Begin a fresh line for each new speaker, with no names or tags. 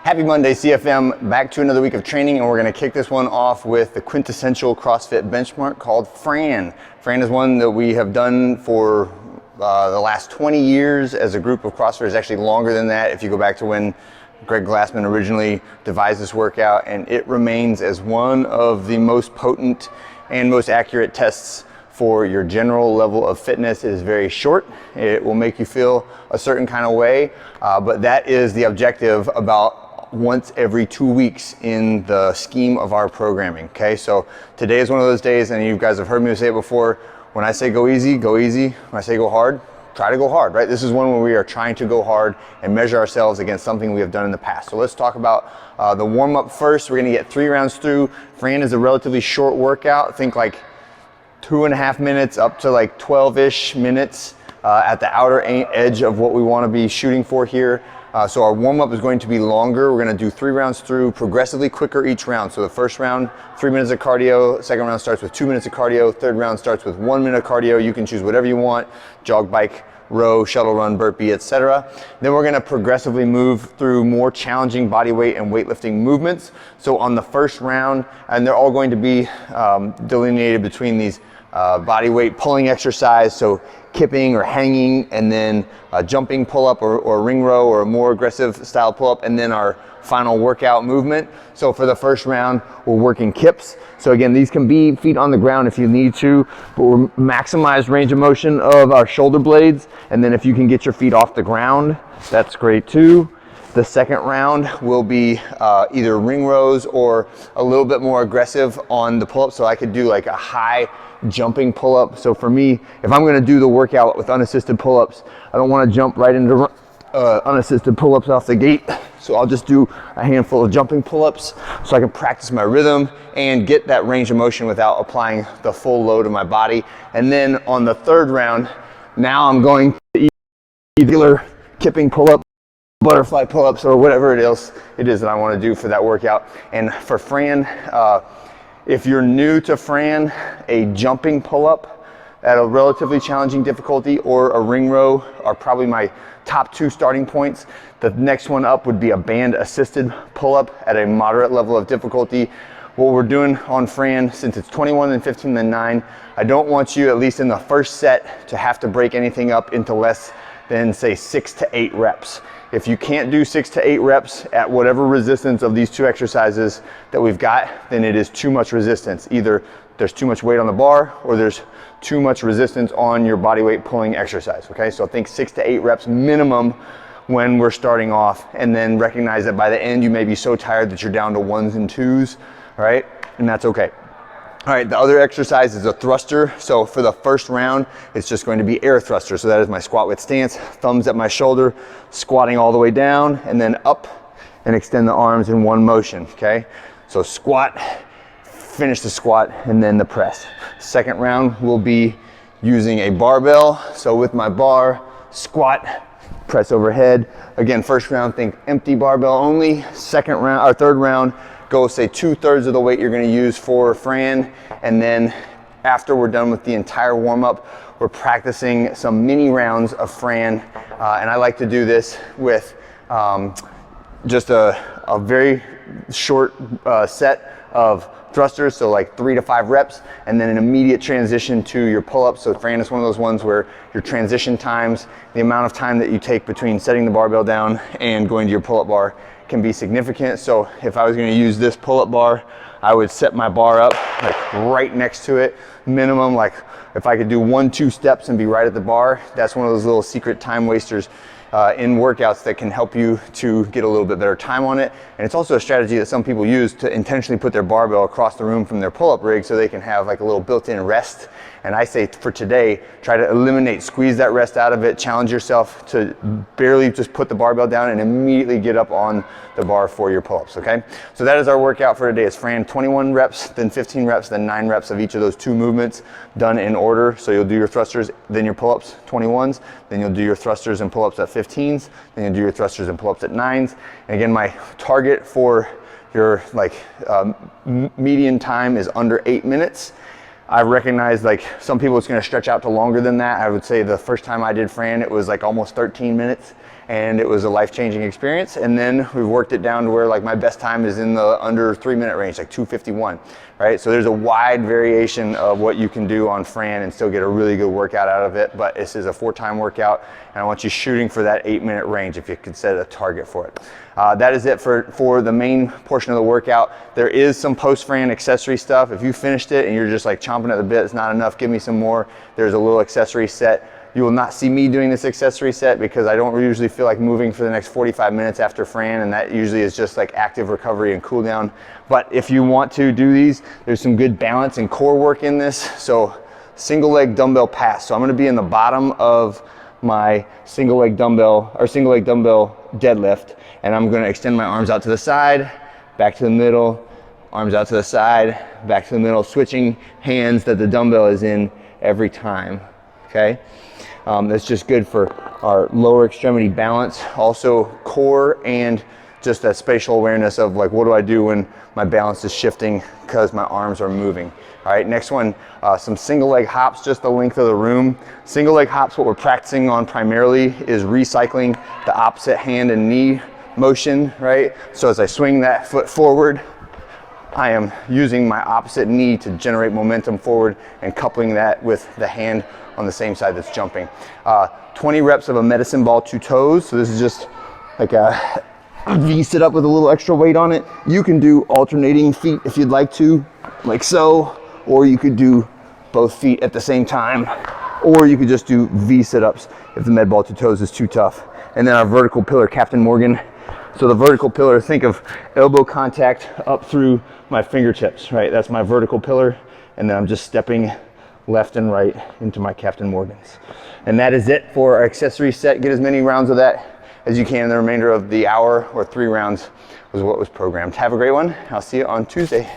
Happy Monday, CFM. Back to another week of training, and we're going to kick this one off with the quintessential CrossFit benchmark called Fran. Fran is one that we have done for the last 20 years as a group of CrossFitters, actually longer than that if you go back to when Greg Glassman originally devised this workout, and it remains as one of the most potent and most accurate tests for your general level of fitness. It is very short. It will make you feel a certain kind of way, but that is the objective about once every 2 weeks in the scheme of our programming, okay? So today is one of those days, and you guys have heard me say it before, when I say go easy, go easy. When I say go hard, try to go hard, right? This is one where we are trying to go hard and measure ourselves against something we have done in the past. So let's talk about the warm-up first. We're gonna get 3 rounds through. Fran is a relatively short workout. Think like 2.5 minutes up to like 12-ish minutes at the outer edge of what we wanna be shooting for here. So our warm-up is going to be longer. We're gonna do 3 rounds through, progressively quicker each round. So the first round, 3 minutes of cardio. Second round starts with 2 minutes of cardio. Third round starts with 1 minute of cardio. You can choose whatever you want: jog, bike, row, shuttle run, burpee, etc. Then we're gonna progressively move through more challenging body weight and weightlifting movements. So on the first round, and they're all going to be delineated between these body weight pulling exercise, so kipping or hanging, and then jumping pull-up or ring row or a more aggressive style pull-up, and then our final workout movement. So for the first round, we're working kips. So again, these can be feet on the ground if you need to, but we're maximize range of motion of our shoulder blades. And then if you can get your feet off the ground, that's great too. The second round will be either ring rows or a little bit more aggressive on the pull-up. So I could do like a high jumping pull-up. So for me, if I'm gonna do the workout with unassisted pull-ups, I don't wanna jump right into unassisted pull-ups off the gate. So I'll just do a handful of jumping pull-ups so I can practice my rhythm and get that range of motion without applying the full load of my body. And then on the third round, now I'm going to either kipping pull-up, butterfly pull-ups, or whatever it is that I want to do for that workout. And for Fran, if you're new to Fran, a jumping pull-up at a relatively challenging difficulty or a ring row are probably my top 2 starting points. The next one up would be a band assisted pull-up at a moderate level of difficulty. What we're doing on Fran, since it's 21 and 15 and 9, I don't want you, at least in the first set, to have to break anything up into less than, say, 6 to 8 reps. If you can't do 6 to 8 reps at whatever resistance of these 2 exercises that we've got, then it is too much resistance. Either there's too much weight on the bar or there's too much resistance on your body weight pulling exercise, okay? So think 6 to 8 reps minimum when we're starting off, and then recognize that by the end you may be so tired that you're down to 1s and 2s, all right? And that's okay. All right, the other exercise is a thruster. So for the first round, it's just going to be air thruster. So that is my squat width stance, thumbs at my shoulder, squatting all the way down, and then up and extend the arms in one motion, okay? So squat, finish the squat, and then the press. Second round will be using a barbell. So with my bar, squat, press overhead. Again, first round, think empty barbell only. Second round, or third round, go say 2/3 of the weight you're gonna use for Fran. And then after we're done with the entire warm-up, we're practicing some mini rounds of Fran. And I like to do this with just a very short set of thrusters, so like 3 to 5 reps, and then an immediate transition to your pull-ups. So Fran is one of those ones where your transition times, the amount of time that you take between setting the barbell down and going to your pull-up bar, can be significant. So if I was going to use this pull-up bar, I would set my bar up like right next to it, minimum. Like if I could do 1-2 steps and be right at the bar, that's one of those little secret time wasters in workouts that can help you to get a little bit better time on it. And it's also a strategy that some people use to intentionally put their barbell across the room from their pull-up rig so they can have like a little built-in rest. And I say for today, try to eliminate, squeeze that rest out of it, challenge yourself to barely just put the barbell down and immediately get up on the bar for your pull-ups, okay? So that is our workout for today. It's Fran, 21 reps, then 15 reps, then 9 reps of each of those 2 movements done in order. So you'll do your thrusters, then your pull-ups, 21s, then you'll do your thrusters and pull-ups at 15s, then you'll do your thrusters and pull-ups at 9s. And again, my target for your median time is under 8 minutes. I recognize like some people it's going to stretch out to longer than that. I would say the first time I did Fran, it was like almost 13 minutes. and it was a life-changing experience. And then we've worked it down to where like my best time is in the under 3-minute range, like 2:51, right? So there's a wide variation of what you can do on Fran and still get a really good workout out of it. But this is a 4-time workout, and I want you shooting for that 8-minute range if you could set a target for it. That is it for the main portion of the workout. There is some post-Fran accessory stuff. If you finished it and you're just like chomping at the bit, it's not enough, give me some more. There's a little accessory set. You will not see me doing this accessory set because I don't usually feel like moving for the next 45 minutes after Fran, and that usually is just like active recovery and cool down. But if you want to do these, there's some good balance and core work in this. So single leg dumbbell pass. So I'm gonna be in the bottom of my single leg dumbbell deadlift, and I'm gonna extend my arms out to the side, back to the middle, arms out to the side, back to the middle, switching hands that the dumbbell is in every time, okay? That's just good for our lower extremity balance, also core, and just that spatial awareness of like, what do I do when my balance is shifting because my arms are moving. All right, next one, some single leg hops, just the length of the room. Single leg hops, what we're practicing on primarily is recycling the opposite hand and knee motion, right? So as I swing that foot forward, I am using my opposite knee to generate momentum forward and coupling that with the hand on the same side that's jumping. 20 reps of a medicine ball to toes. So this is just like a V sit up with a little extra weight on it. You can do alternating feet if you'd like to, like so, or you could do both feet at the same time, or you could just do V sit ups if the med ball to toes is too tough. And then our vertical pillar, Captain Morgan. So the vertical pillar, think of elbow contact up through my fingertips, right? That's my vertical pillar. And then I'm just stepping left and right into my Captain Morgans. And that is it for our accessory set. Get as many rounds of that as you can in the remainder of the hour, or 3 rounds was what was programmed. Have a great one. I'll see you on Tuesday.